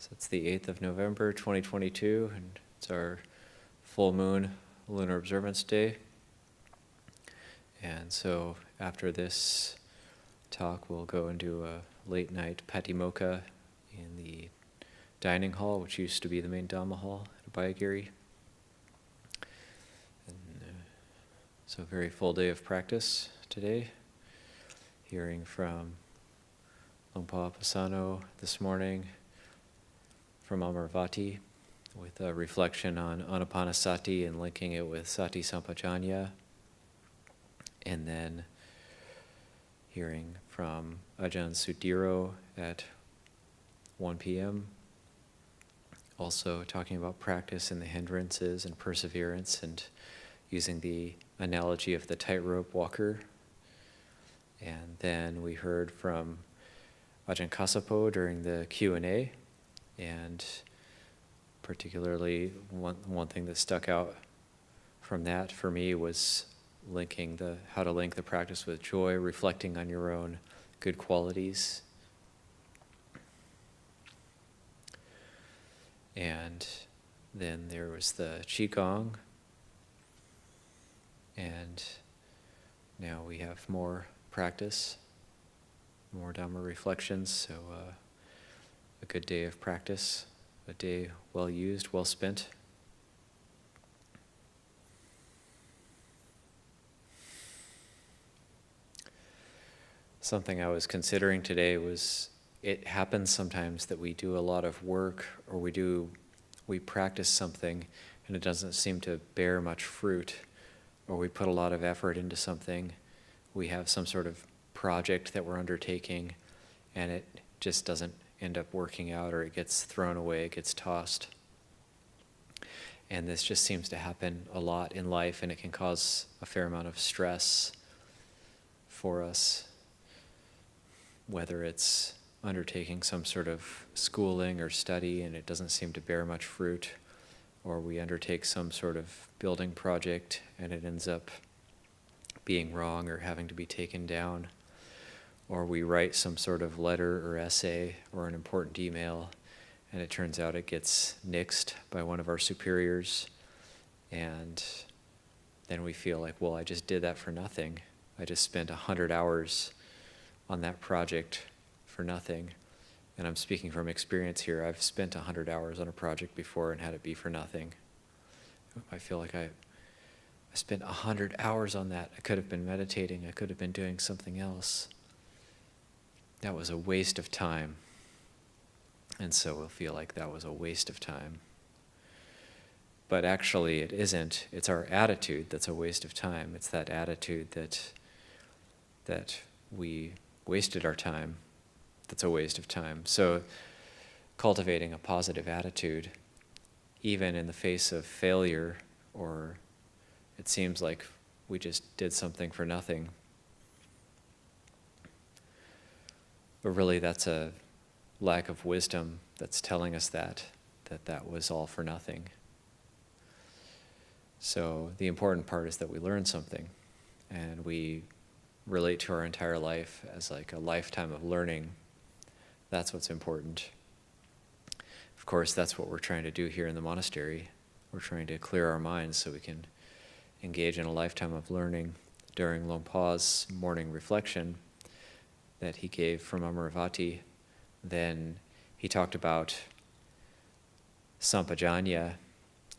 So it's the 8th of November, 2022, and it's our full moon lunar observance day. And so after this talk, we'll go and do a late night patimokkha in the dining hall, which used to be the main Dhamma hall at Abhayagiri. So a very full day of practice today. Hearing from Longpa Pasano this morning, from Amarvati, with a reflection on Anapanasati and linking it with Sati Sampajanya. And then hearing from Ajahn Sudhiro at 1 p.m. Also talking about practice and the hindrances and perseverance, and using the analogy of the tightrope walker. And then we heard from Ajahn Kasapo during the Q&A, and particularly one thing that stuck out from that for me was linking how to link the practice with joy, reflecting on your own good qualities. And then there was the Qigong, and now we have more practice, more Dhamma reflections, so a good day of practice, a day well used, well spent. Something I was considering today was, it happens sometimes that we do a lot of work, or we practice something and it doesn't seem to bear much fruit, or we put a lot of effort into something. We have some sort of project that we're undertaking and it just doesn't end up working out, or it gets thrown away, it gets tossed. And this just seems to happen a lot in life, and it can cause a fair amount of stress for us, whether it's undertaking some sort of schooling or study and it doesn't seem to bear much fruit, or we undertake some sort of building project and it ends up being wrong or having to be taken down, or we write some sort of letter or essay or an important email and it turns out it gets nixed by one of our superiors, and then we feel like, well, I just did that for nothing. I just spent 100 hours on that project for nothing. And I'm speaking from experience here. I've spent 100 hours on a project before and had it be for nothing. I feel like I spent 100 hours on that. I could have been meditating. I could have been doing something else. That was a waste of time. And so we'll feel like that was a waste of time. But actually it isn't. It's our attitude that's a waste of time. It's that attitude that we wasted our time that's a waste of time. So cultivating a positive attitude, even in the face of failure, or it seems like we just did something for nothing. But really that's a lack of wisdom that's telling us that was all for nothing. So the important part is that we learn something, and we relate to our entire life as like a lifetime of learning. That's what's important. Of course, that's what we're trying to do here in the monastery. We're trying to clear our minds so we can engage in a lifetime of learning. During Longpa's morning reflection that he gave from Amarvati, then he talked about Sampajanya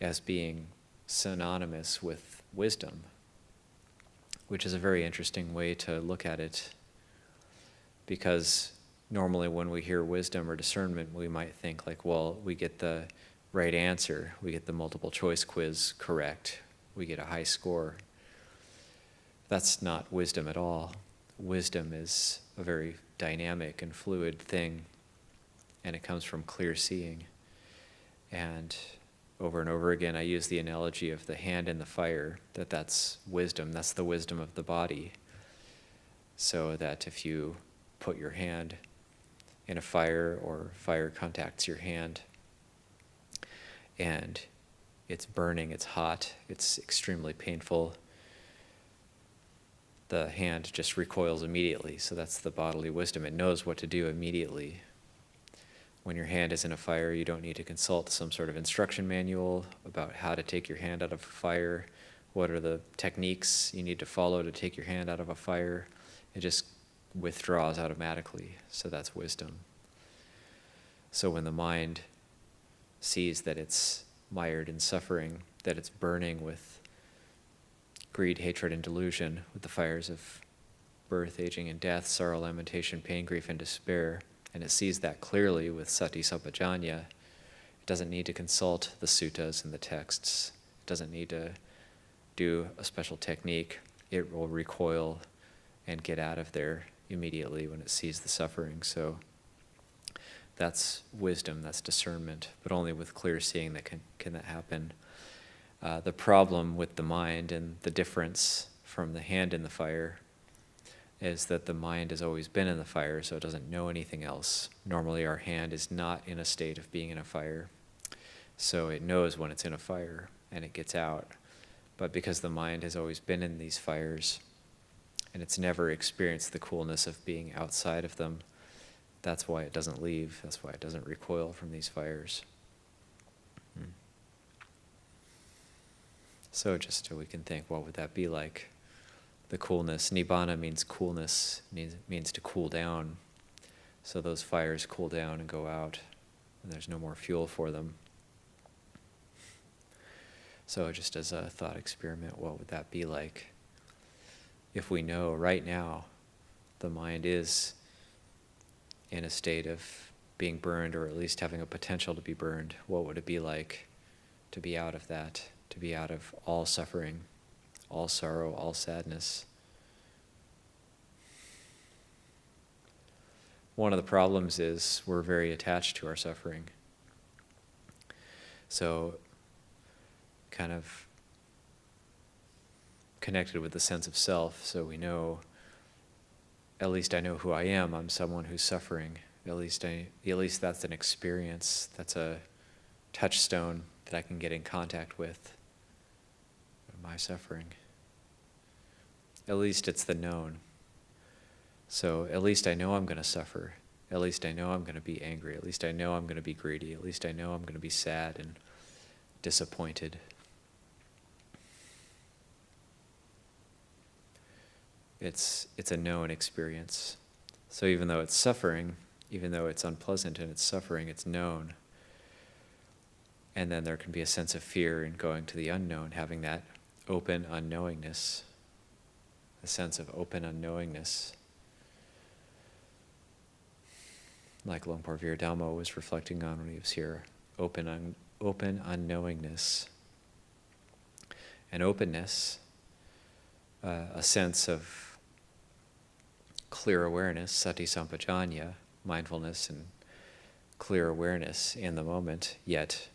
as being synonymous with wisdom, which is a very interesting way to look at it, because normally when we hear wisdom or discernment, we might think like, well, we get the right answer, we get the multiple choice quiz correct, we get a high score. That's not wisdom at all. Wisdom is a very dynamic and fluid thing, and it comes from clear seeing. And over again, I use the analogy of the hand in the fire, that's wisdom, that's the wisdom of the body. So that if you put your hand in a fire, or fire contacts your hand, and it's burning, it's hot, it's extremely painful, the hand just recoils immediately. So that's the bodily wisdom. It knows what to do immediately. when your hand is in a fire, you don't need to consult some sort of instruction manual about how to take your hand out of a fire. What are the techniques you need to follow to take your hand out of a fire? It just withdraws automatically. So that's wisdom. So when the mind sees that it's mired in suffering, that it's burning with greed, hatred, and delusion, with the fires of birth, aging, and death, sorrow, lamentation, pain, grief, and despair, and it sees that clearly with sati sampajanya, it doesn't need to consult the suttas and the texts. It doesn't need to do a special technique. It will recoil and get out of there immediately when it sees the suffering. So that's wisdom, that's discernment, but only with clear seeing that can that happen. The problem with the mind and the difference from the hand in the fire is that the mind has always been in the fire, so it doesn't know anything else. Normally our hand is not in a state of being in a fire, so it knows when it's in a fire and it gets out. But because the mind has always been in these fires and it's never experienced the coolness of being outside of them, that's why it doesn't leave. That's why it doesn't recoil from these fires. So just so we can think, what would that be like? The coolness. Nibbana means coolness, means to cool down. So those fires cool down and go out, and there's no more fuel for them. So just as a thought experiment, what would that be like? If we know right now the mind is in a state of being burned, or at least having a potential to be burned, what would it be like to be out of that, to be out of all suffering, all sorrow, all sadness? One of the problems is we're very attached to our suffering. So kind of connected with the sense of self, so we know, at least I know who I am, I'm someone who's suffering. At least that's an experience, that's a touchstone that I can get in contact with my suffering. At least it's the known. So at least I know I'm going to suffer. At least I know I'm going to be angry. At least I know I'm going to be greedy. At least I know I'm going to be sad and disappointed. It's a known experience. So even though it's suffering, even though it's unpleasant and it's suffering, it's known. And then there can be a sense of fear in going to the unknown, having that open unknowingness, a sense of open unknowingness. Like Longpo Viradhammo was reflecting on when he was here, open unknowingness. And openness, a sense of clear awareness, sati sampajanya, mindfulness and clear awareness in the moment, yet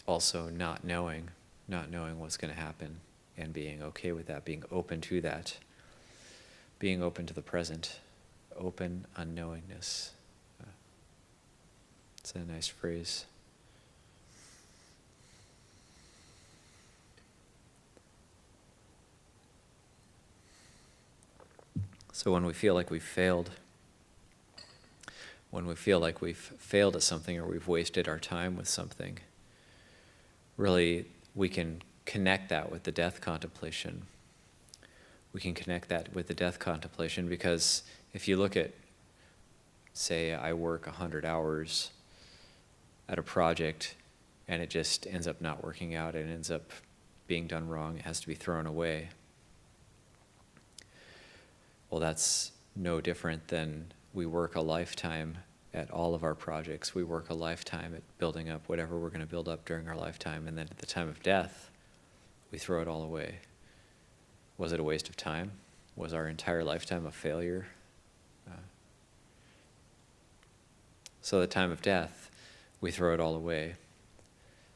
also not knowing what's going to happen, and being okay with that, being open to that, being open to the present, open unknowingness. It's a nice phrase. So when we feel like we've failed, when we feel like we've failed at something or we've wasted our time with something, really we can connect that with the death contemplation. We can connect that with the death contemplation because if you look at, say, I work 100 hours at a project and it just ends up not working out and ends up being done wrong, it has to be thrown away. Well, that's no different than we work a lifetime at all of our projects. We work a lifetime at building up whatever we're going to build up during our lifetime, and then at the time of death, we throw it all away. Was it a waste of time? Was our entire lifetime a failure? So at the time of death, we throw it all away.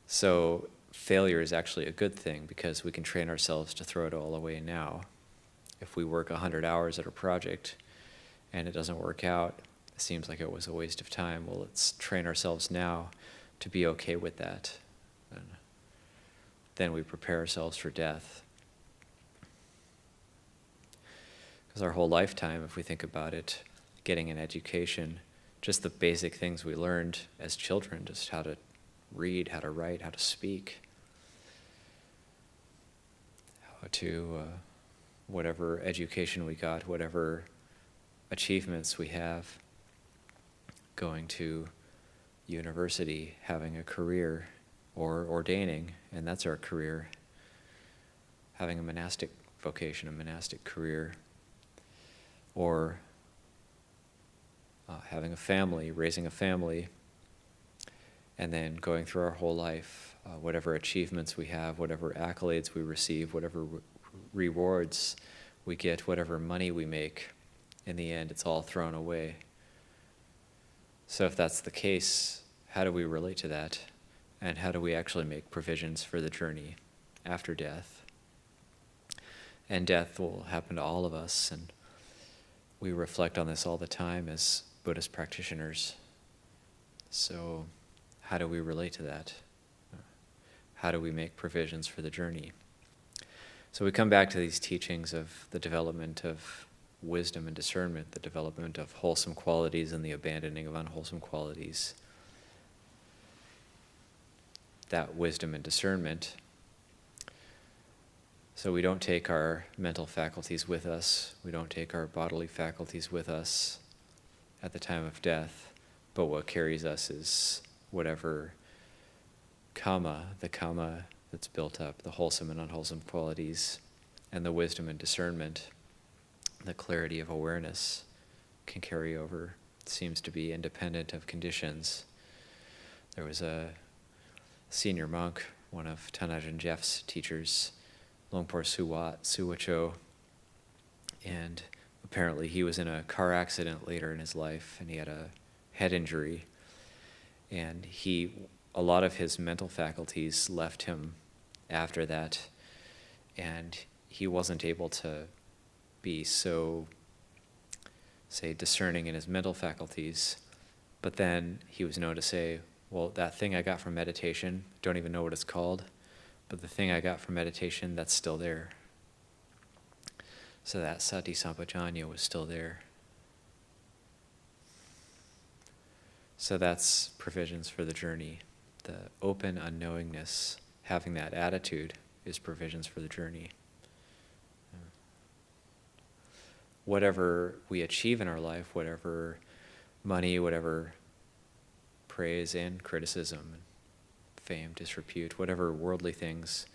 So failure is actually a good thing because we can train ourselves to throw it all away now. If we work 100 hours at a project and it doesn't work out, it seems like it was a waste of time. Well, let's train ourselves now to be okay with that. And then we prepare ourselves for death. Because our whole lifetime, if we think about it, getting an education, just the basic things we learned as children, just how to read, how to write, how to speak, how to, whatever education we got, whatever achievements we have, going to university, having a career, or ordaining, and that's our career, having a monastic vocation, a monastic career, or having a family, raising a family, and then going through our whole life, whatever achievements we have, whatever accolades we receive, whatever rewards we get, whatever money we make, in the end, it's all thrown away. So if that's the case, how do we relate to that? And how do we actually make provisions for the journey after death? And death will happen to all of us, and we reflect on this all the time as Buddhist practitioners. So how do we relate to that? How do we make provisions for the journey? So we come back to these teachings of the development of wisdom and discernment, the development of wholesome qualities and the abandoning of unwholesome qualities. That wisdom and discernment. So we don't take our mental faculties with us, we don't take our bodily faculties with us at the time of death, but what carries us is whatever the karma that's built up, the wholesome and unwholesome qualities, and the wisdom and discernment, the clarity of awareness can carry over. It seems to be independent of conditions. There was a senior monk, one of Tanajan Jeff's teachers, Longpo Suwacho, and apparently he was in a car accident later in his life, and he had a head injury, and a lot of his mental faculties left him after that, and he wasn't able to be so, say, discerning in his mental faculties, but then he was known to say, well, that thing I got from meditation, don't even know what it's called, but the thing I got from meditation, that's still there. So that sati sampajanya was still there. So that's provisions for the journey. The open unknowingness, having that attitude, is provisions for the journey. Whatever we achieve in our life, whatever money, whatever praise and criticism, fame, disrepute, whatever worldly things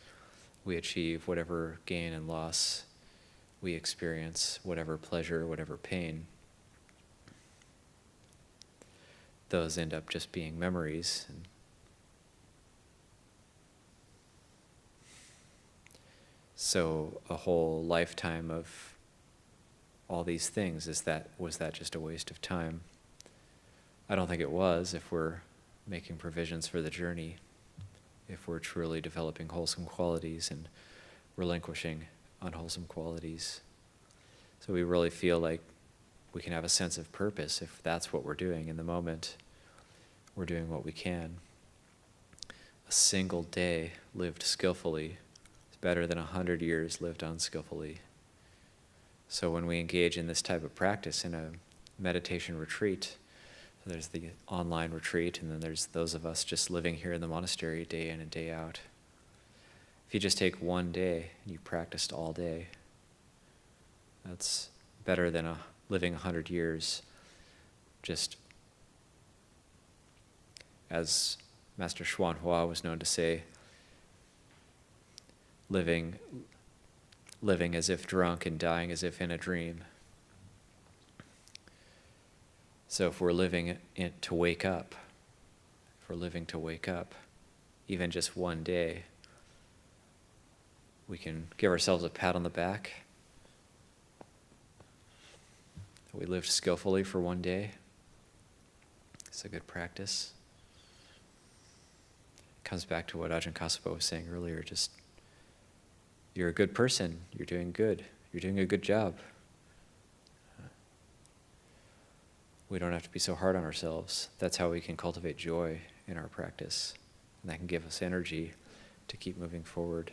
we achieve, whatever gain and loss we experience, whatever pleasure, whatever pain, those end up just being memories. And so a whole lifetime of all these things, was that just a waste of time? I don't think it was, if we're making provisions for the journey, if we're truly developing wholesome qualities and relinquishing unwholesome qualities. So we really feel like we can have a sense of purpose if that's what we're doing in the moment. We're doing what we can. A single day lived skillfully is better than 100 years lived unskillfully. So when we engage in this type of practice in a meditation retreat, so there's the online retreat, and then there's those of us just living here in the monastery day in and day out. If you just take one day and you practiced all day, that's better than living 100 years, just as Master Xuan Hua was known to say, living as if drunk and dying as if in a dream. So if we're living to wake up, even just one day, we can give ourselves a pat on the back. We lived skillfully for one day. It's a good practice. It comes back to what Ajahn Kasapa was saying earlier, just you're a good person, you're doing good, you're doing a good job. We don't have to be so hard on ourselves. That's how we can cultivate joy in our practice. And that can give us energy to keep moving forward.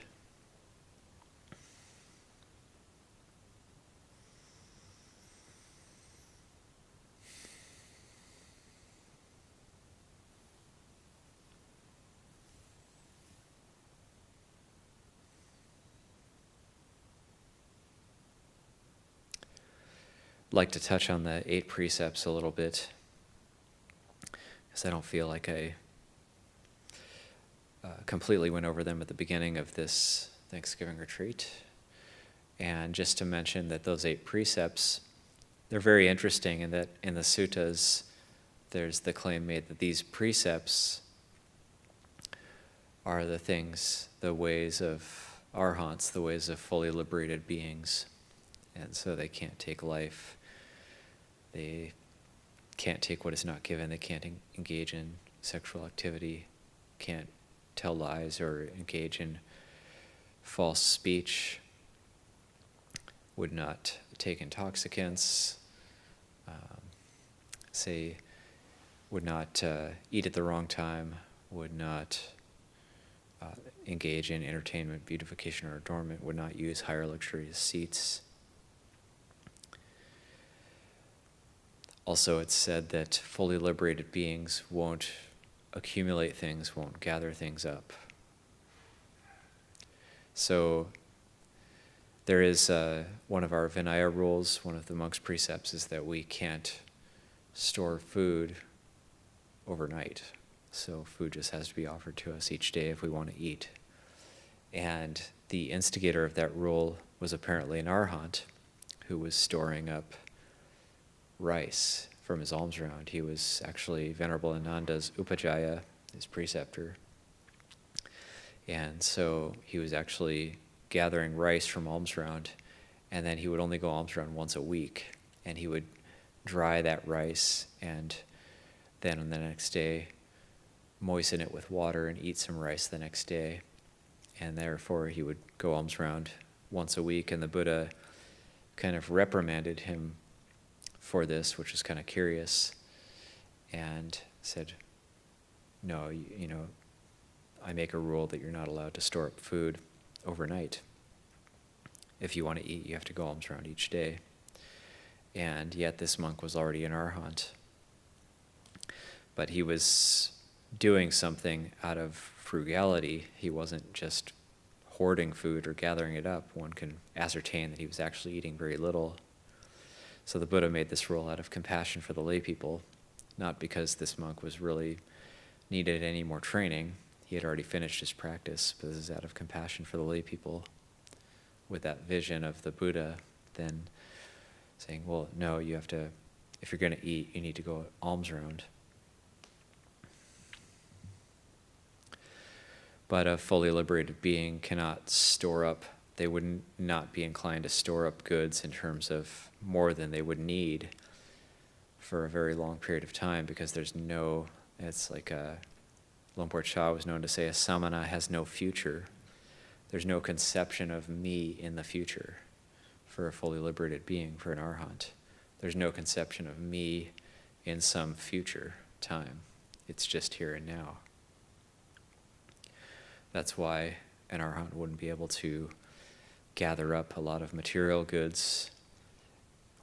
like to touch on the 8 precepts a little bit, because I don't feel like I completely went over them at the beginning of this Thanksgiving retreat. And just to mention that those 8 precepts, they're very interesting in that in the suttas, there's the claim made that these precepts are the things, the ways of arhants, the ways of fully liberated beings. And so they can't take life. They can't take what is not given. They can't engage in sexual activity, can't tell lies or engage in false speech, would not take intoxicants, would not eat at the wrong time, would not engage in entertainment, beautification, or adornment, would not use higher luxurious seats. Also, it's said that fully liberated beings won't accumulate things, won't gather things up. So there is one of our Vinaya rules, one of the monks' precepts, is that we can't store food overnight. So food just has to be offered to us each day if we want to eat. And the instigator of that rule was apparently an arhat who was storing up rice from his alms round. He was actually Venerable Ananda's upajjhaya, his preceptor. And so he was actually gathering rice from alms round, and then he would only go alms round once a week, and he would dry that rice and then on the next day moisten it with water and eat some rice the next day. And therefore he would go alms round once a week, and the Buddha kind of reprimanded him for this, which was kind of curious, and said, no, you know, I make a rule that you're not allowed to store up food overnight. If you want to eat, you have to go alms round each day. And yet this monk was already an arhat. But he was doing something out of frugality. He wasn't just hoarding food or gathering it up. One can ascertain that he was actually eating very little. So the Buddha made this rule out of compassion for the lay people, not because this monk was really needed any more training. He had already finished his practice, but this is out of compassion for the lay people with that vision of the Buddha, then saying, well, no, you have to, if you're going to eat, you need to go alms round. But a fully liberated being cannot store up, they would not be inclined to store up goods in terms of more than they would need for a very long period of time, because there's no, it's like Lumpur Cha was known to say, a samana has no future. There's no conception of me in the future for a fully liberated being, for an arhat. There's no conception of me in some future time. It's just here and now. That's why an arhat wouldn't be able to gather up a lot of material goods,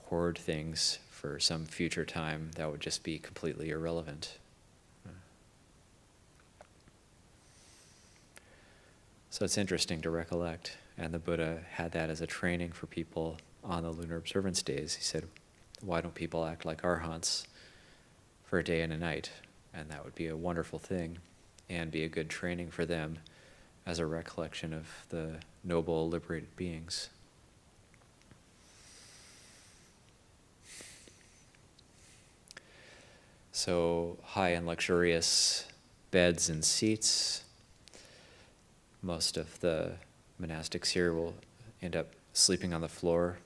hoard things for some future time. That would just be completely irrelevant. So it's interesting to recollect, and the Buddha had that as a training for people on the lunar observance days. He said, why don't people act like arhats for a day and a night? And that would be a wonderful thing and be a good training for them as a recollection of the noble, liberated beings. So high and luxurious beds and seats. Most of the monastics here will end up sleeping on the floor.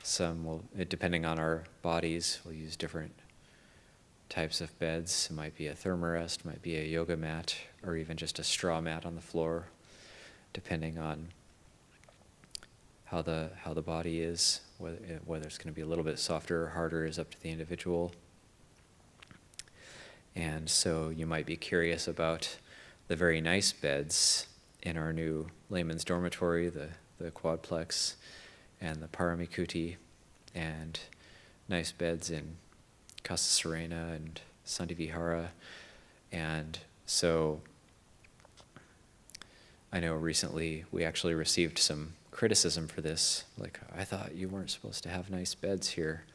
Some will, depending on our bodies, will use different types of beds. It might be a thermarest, might be a yoga mat, or even just a straw mat on the floor, depending on how the body is, whether it's going to be a little bit softer or harder is up to the individual. And so you might be curious about the very nice beds in our new layman's dormitory, the quadplex and the paramikuti, and nice beds in Casa Serena and Sandivihara. And so I know recently we actually received some criticism for this. Like, I thought you weren't supposed to have nice beds here.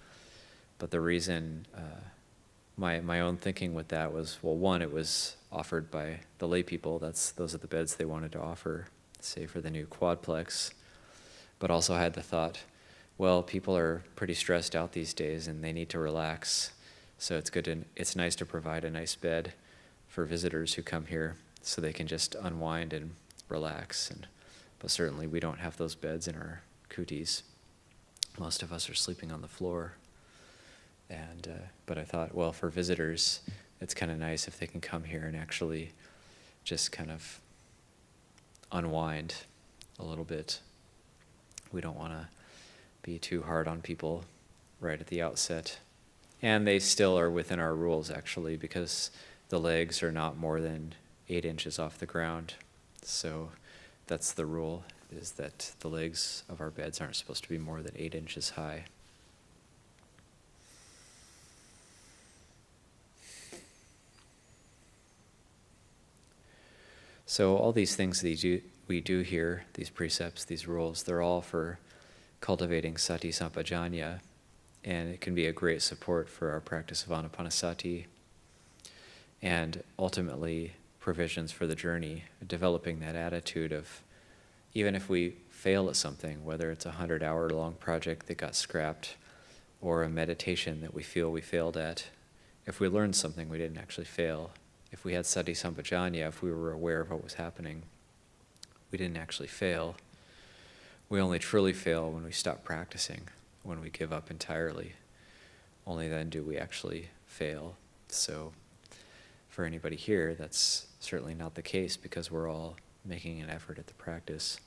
But the reason, my own thinking with that was, well, one, it was offered by the lay people. Those are the beds they wanted to offer, say for the new quadplex. But also had the thought, well, people are pretty stressed out these days and they need to relax. So it's nice to provide a nice bed for visitors who come here so they can just unwind and relax. But certainly we don't have those beds in our kutis. Most of us are sleeping on the floor. But I thought, well, for visitors, it's kind of nice if they can come here and actually just kind of unwind a little bit. We don't want to be too hard on people right at the outset. And they still are within our rules, actually, because the legs are not more than 8 inches off the ground. So that's the rule, is that the legs of our beds aren't supposed to be more than 8 inches high. So all these things that we do here, these precepts, these rules, they're all for cultivating sati sampajanya, and it can be a great support for our practice of anapanasati, and ultimately provisions for the journey, developing that attitude of, even if we fail at something, whether it's a 100-hour-long project that got scrapped, or a meditation that we feel we failed at, if we learned something, we didn't actually fail. If we had sati sampajanya, if we were aware of what was happening, we didn't actually fail. We only truly fail when we stop practicing, when we give up entirely. Only then do we actually fail. So for anybody here, that's certainly not the case, because we're all making an effort at the practice.